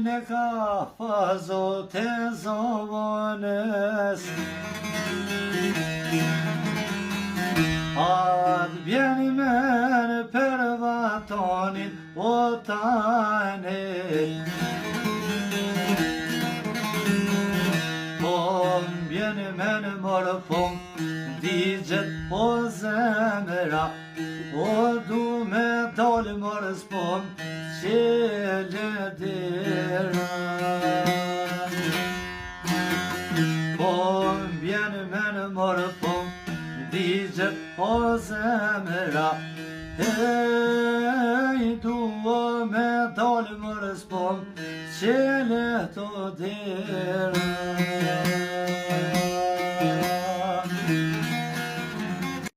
e ka fazot e zovanës. Atë bjeni men për vatanin o tane. Po bjeni men mërë pom digjet o zemra. O du me dalë mërë s'pom qele dera. Po bjeni men mërë pom digjet o zemra. Hej, dua me dalë mërë s'pom qele to dera.